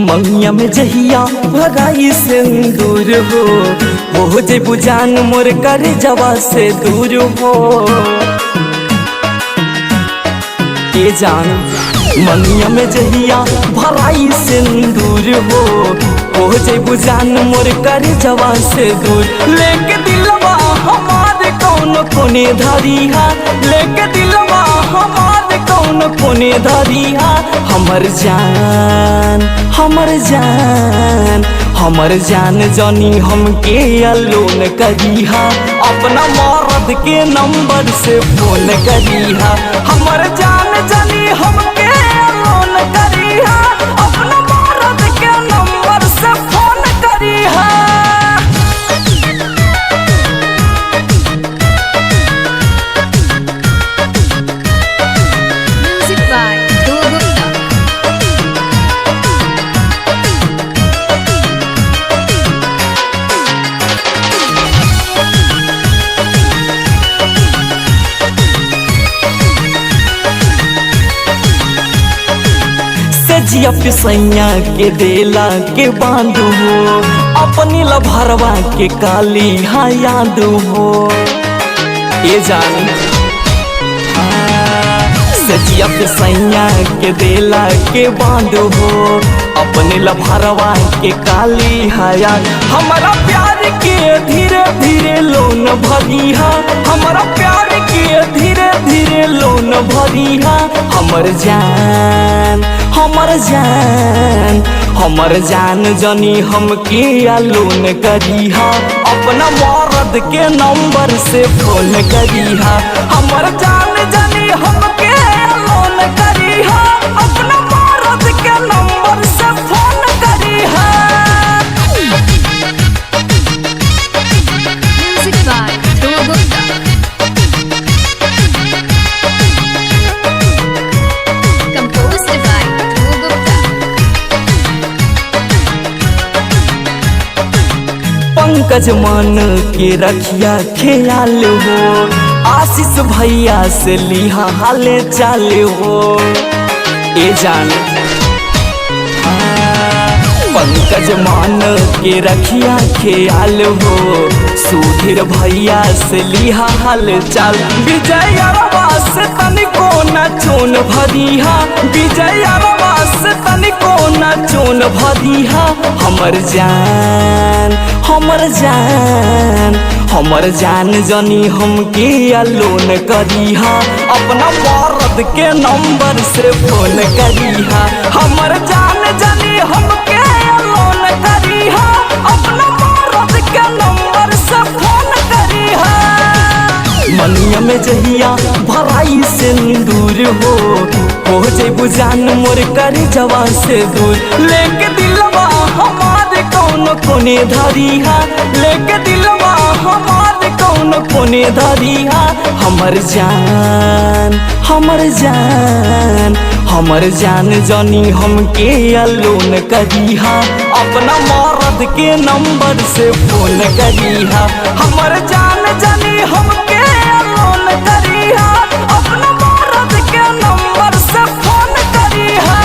मंगिया में जहिया भराई सिंदूर हो जेबू जान मोर कर जवा से दूर हो के जान। मंगिया में जहिया भराई सिंदूर हो जेबू जान मोर कर जवा से दूर। लेके दिलवा हमारे कौन कोने धरिया, लेके दिलवा हमारे कौन कोने धरिया। हमर जान हमर जान हमर जान जानी हमके अलोन करिहा, अपना मर्द के नंबर से फोन करिहा। हमर जान जानी हमके अलोन करिहा, अपना मर्द के नंबर से फोन करिहा। जिया पिसैया के देला के बांधू हो, अपनी लभरवा के काली हाँ यादू हो। ये जानी सजिया पिसैया के देला के बांधू हो, अपने लभरवा के काली हाँ याद। हमारा प्यार के धीरे धीरे लोन भरिहा, हमारा प्यार के धीरे धीरे लोन भरिहा। हमर जान हमर जान हमर जान जानी हमके अलोन करिहा, अपना मर्द के नंबर से फोन करिहा। हमर जान जानी हमके अलोन करिहा, अपना मर्द के नंबर से फोन करिहा। पंकज मन के रखिया ख्याल हो, आशीष भैया से लिहा हाले चाल हो। ए जान पंकज मन के रखिया ख्याल हो, सुधीर भैया से लिहा हाल चाल। विजय अरबास तनिको न चोन भरिहा, विजय अरबास तनिको न चोन भरिहा। हमर जान हमर जान हमर जान जानी हमके अलोन करिहा, अपना मर्द के नंबर से फोन करिहा। हमर जान जानी हमके अलोन करिहा, अपना मर्द के नंबर से फोन करिहा। मनिया में जहिया भराई सिंदूर हो जेबू जान मोर कर जवा से दूर। लेके दिलवा हमारे कौन कोने धरिहा, लेके दिलवा हमारे कौन कोने धरिहा। हमर जान हमर जान हमर जान जानी हमके अलोन करिहा, अपना मर्द के नंबर से फोन करिहा। हमर जान जानी हमके अलोन करिहा, अपना मर्द के नंबर से फोन करिहा।